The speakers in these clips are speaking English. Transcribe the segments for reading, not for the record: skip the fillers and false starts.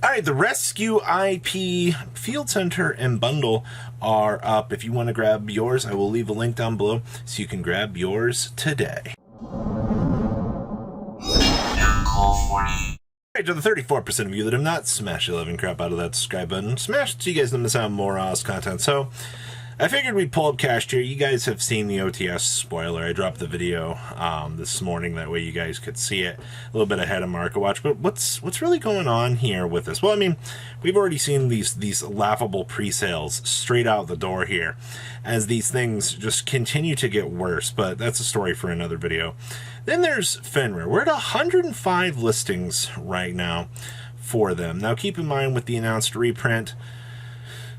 Alright, the Rescue IP Field Center and Bundle are up. If you want to grab yours, I will leave a link down below so you can grab yours today. Alright, to the 34% of you that have not smashed the living crap out of that subscribe button, smash it so you guys don't miss out on more Oz content. So, I figured we'd pull up Kashira. You guys have seen the OTS spoiler. I dropped the video this morning. That way you guys could see it a little bit ahead of Market Watch. But what's really going on here with this? Well, I mean, we've already seen these laughable pre-sales straight out the door here as these things just continue to get worse. But that's a story for another video. Then there's Fenrir. We're at 105 listings right now for them. Now, keep in mind with the announced reprint,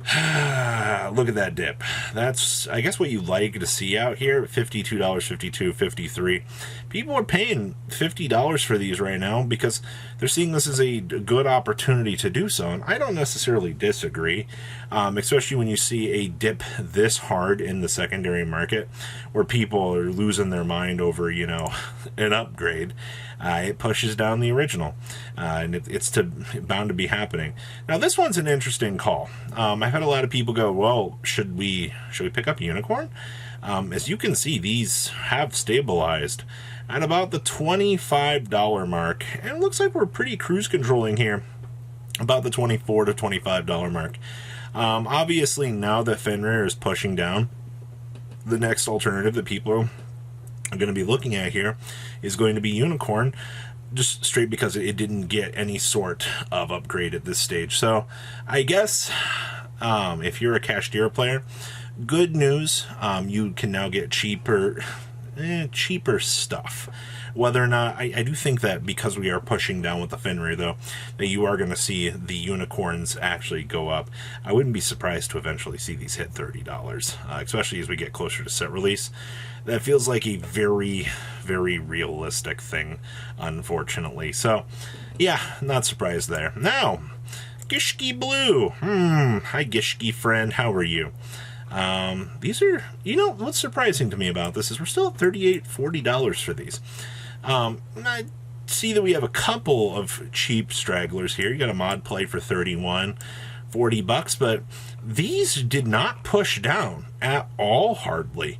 look at that dip. That's, I guess, what you like to see out here. $52, $52, $53. People are paying $50 for these right now because they're seeing this as a good opportunity to do so. And I don't necessarily disagree, especially when you see a dip this hard in the secondary market where people are losing their mind over, you know, an upgrade. It pushes down the original, and it's bound to be happening. Now, this one's an interesting call. I've had a lot of people go, well, should we pick up Unicorn? As you can see, these have stabilized at about the $25 mark, and it looks like we're pretty cruise controlling here, about the $24 to $25 mark. Obviously, now that Fenrir is pushing down, the next alternative that people are going to be looking at here is going to be Unicorn, just straight because it didn't get any sort of upgrade at this stage. So I guess if you're a Kashira player, good news, you can now get cheaper stuff. Whether or not, I do think that because we are pushing down with the Fenrir, though, that you are going to see the Unicorns actually go up. I wouldn't be surprised to eventually see these hit $30, especially as we get closer to set release. That feels like a very, very realistic thing, unfortunately. So, yeah, not surprised there. Now, Gishki Blue. Hi, Gishki friend. How are you? These are, you know, what's surprising to me about this is we're still at $38, $40 for these. I see that we have a couple of cheap stragglers here. You got a mod play for $31, $40, but these did not push down at all, hardly.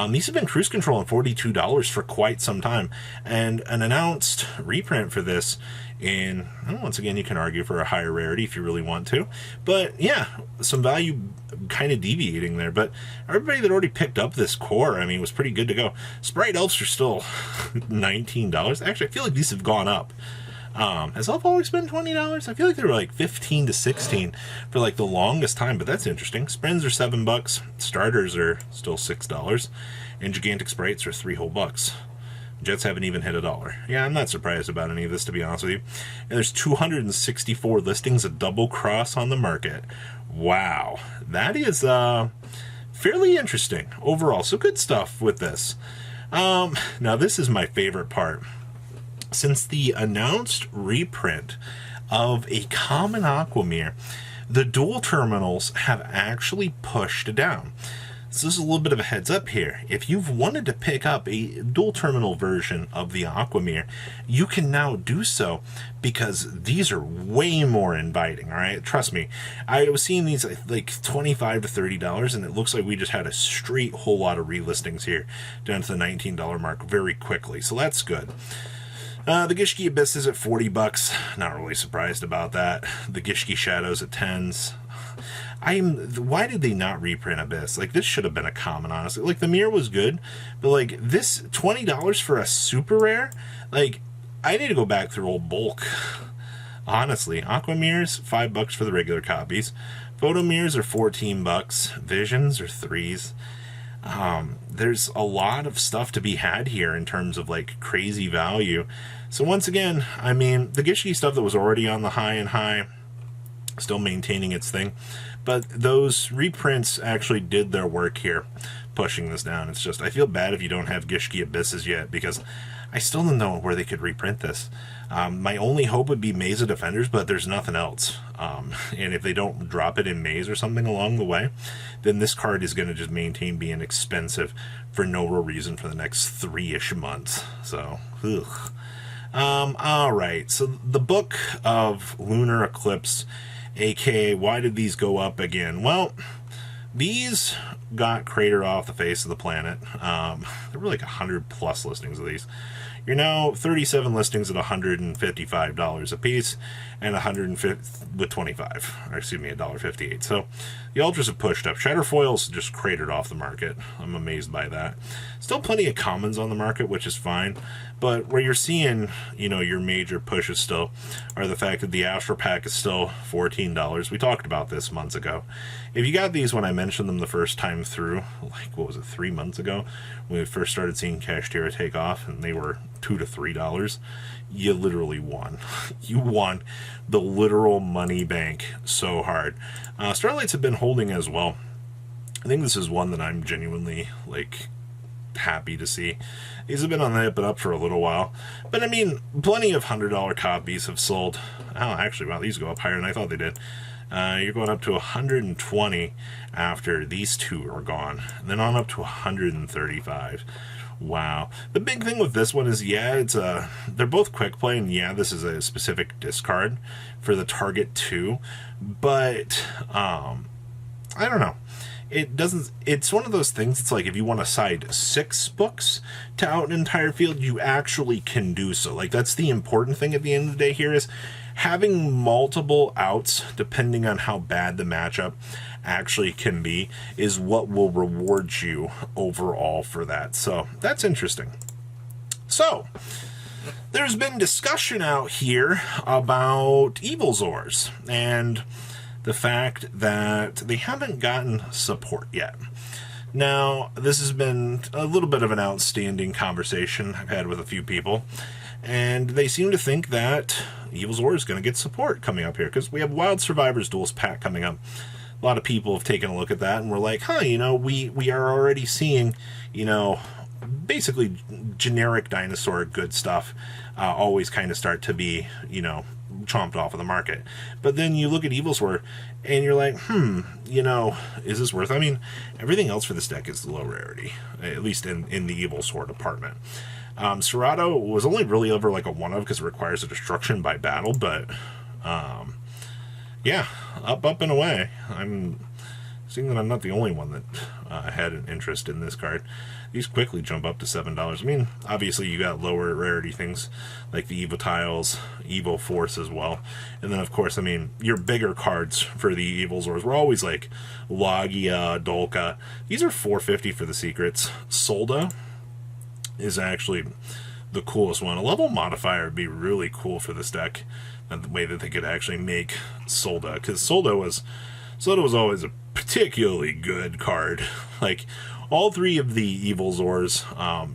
These have been cruise controlling $42 for quite some time, and an announced reprint for this in, once again, you can argue for a higher rarity if you really want to, but yeah, some value kind of deviating there. But everybody that already picked up this core, I mean, was pretty good to go. Sprite elves are still $19. Actually, I feel like these have gone up. Has elf always been $20? I feel like they were like $15 to $16 for like the longest time, but that's interesting. Sprens are $7, starters are still $6, and gigantic sprites are $3 whole. Jets haven't even hit $1. Yeah, I'm not surprised about any of this, to be honest with you. And there's 264 listings of double cross on the market. Wow, that is fairly interesting overall. So good stuff with this. Now this is my favorite part. Since the announced reprint of a common Aquamir, the dual terminals have actually pushed down. So this is a little bit of a heads up here. If you've wanted to pick up a dual terminal version of the Aquamir, you can now do so because these are way more inviting, all right? Trust me. I was seeing these like $25 to $30, and it looks like we just had a straight whole lot of relistings here down to the $19 mark very quickly, so that's good. The Gishki Abyss is at $40. Not really surprised about that. The Gishki Shadows at 10s. Why did they not reprint Abyss? Like, this should have been a common, honestly. Like, the mirror was good, but like this $20 for a super rare, like, I need to go back through old bulk. Honestly, Aqua mirrors $5 for the regular copies. Photo mirrors are $14. Visions are 3s. There's a lot of stuff to be had here in terms of like crazy value. So once again, I mean, the Gishki stuff that was already on the high and high, still maintaining its thing, but those reprints actually did their work here, pushing this down. It's just, I feel bad if you don't have Gishki Abysses yet, because I still don't know where they could reprint this. My only hope would be Maze of Defenders, but there's nothing else. And if they don't drop it in Maze or something along the way, then this card is going to just maintain being expensive for no real reason for the next 3-ish months. So, ugh. All right. So the book of Lunar Eclipse, aka why did these go up again? Well, these got cratered off the face of the planet. There were like 100 plus listings of these. You're now 37 listings at $155 a piece, and 150 with 25, or excuse me, $1.58. So the ultras have pushed up. Shatterfoils just cratered off the market. I'm amazed by that. Still plenty of commons on the market, which is fine. But where you're seeing, you know, your major pushes still are the fact that the Astro Pack is still $14. We talked about this months ago. If you got these when I mentioned them the first time through, like, what was it, 3 months ago, when we first started seeing Kashira take off, and they were $2 to $3, you literally won. You won the literal money bank so hard. Starlights have been holding as well. I think this is one that I'm genuinely, like, happy to see. These have been on the up and up for a little while, but I mean, plenty of $100 copies have sold. Oh, actually, wow, these go up higher than I thought they did. You're going up to 120 after these two are gone, and then on up to 135. Wow. The big thing with this one is, yeah, it's they're both quick play, and yeah, this is a specific discard for the target 2, but I don't know. It doesn't, it's one of those things, it's like if you want to side 6 books to out an entire field, you actually can do so. Like, that's the important thing at the end of the day here, is having multiple outs, depending on how bad the matchup actually can be, is what will reward you overall for that. So that's interesting. So there's been discussion out here about Evilswarms and the fact that they haven't gotten support yet. Now, this has been a little bit of an outstanding conversation I've had with a few people, and they seem to think that Evilswarms is going to get support coming up here, because we have Wild Survivors Duels pack coming up. A lot of people have taken a look at that, and we're like, huh, you know, we are already seeing, you know, basically generic dinosaur good stuff always kind of start to be, you know, chomped off of the market. But then you look at Evilswarm and you're like, you know, is this worth? I mean, everything else for this deck is low rarity, at least in the Evilswarm department. Serato was only really ever like a one of because it requires a destruction by battle, but yeah, up and away. I'm seeing that I'm not the only one that had an interest in this card. These quickly jump up to $7. I mean, obviously you got lower rarity things like the Evo Tiles, Evo Force as well. And then, of course, I mean, your bigger cards for the Evilswarms were always like Logia, Dolka. These are $4.50 for the secrets. Solda is actually the coolest one. A level modifier would be really cool for this deck, the way that they could actually make Solda, because Solda was always a particularly good card. Like, all 3 of the Evilswarms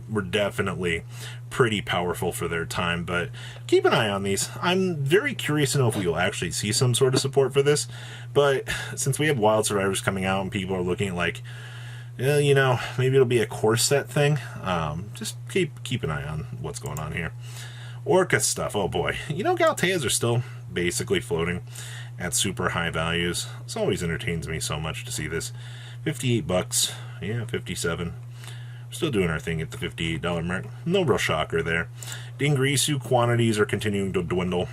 were definitely pretty powerful for their time, but keep an eye on these. I'm very curious to know if we will actually see some sort of support for this, but since we have Wild Survivors coming out and people are looking like, you know, maybe it'll be a core set thing, just keep an eye on what's going on here. Orcust stuff, oh boy. You know, Galteas are still basically floating at super high values. This always entertains me so much to see this. $58, yeah, 57. Still doing our thing at the $58 mark. No real shocker there. Dingrisu quantities are continuing to dwindle.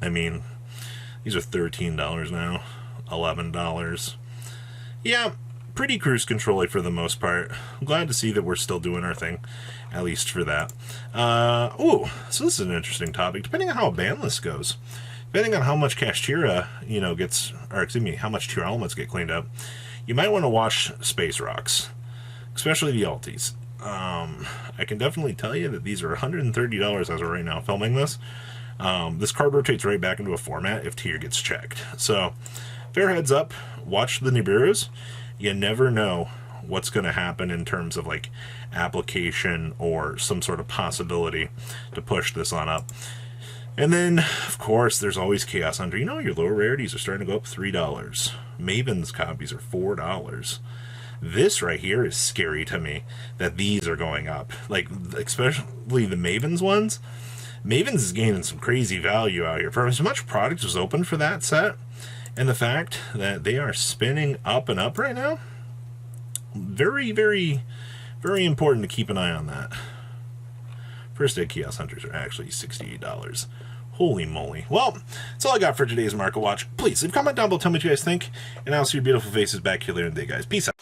I mean, these are $13 now, $11. Yeah, pretty cruise control-y for the most part. I'm glad to see that we're still doing our thing, at least for that. So this is an interesting topic. Depending on how a ban list goes, depending on how much Kashira, you know, gets, or excuse me, how much tier elements get cleaned up, you might want to watch Space Rocks, especially the Alties. I can definitely tell you that these are $130 as of right now filming this. This card rotates right back into a format if tier gets checked. So, fair heads up, watch the Nibiru's. You never know what's going to happen in terms of like application or some sort of possibility to push this on up. And then, of course, there's always Chaos Hunter. You know, your lower rarities are starting to go up $3. Maven's copies are $4. This right here is scary to me, that these are going up. Like, especially the Maven's ones. Maven's is gaining some crazy value out here. For as much product was open for that set, and the fact that they are spinning up and up right now, very, very, very important to keep an eye on that. First Egg Chaos Hunters are actually $68. Holy moly. Well, that's all I got for today's Market Watch. Please leave a comment down below, tell me what you guys think, and I'll see your beautiful faces back here later in the day, guys. Peace out.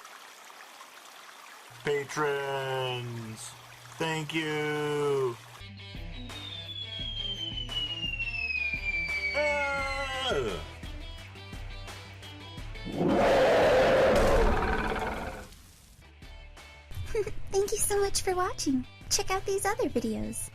Patrons, thank you. Thank you so much for watching. Check out these other videos.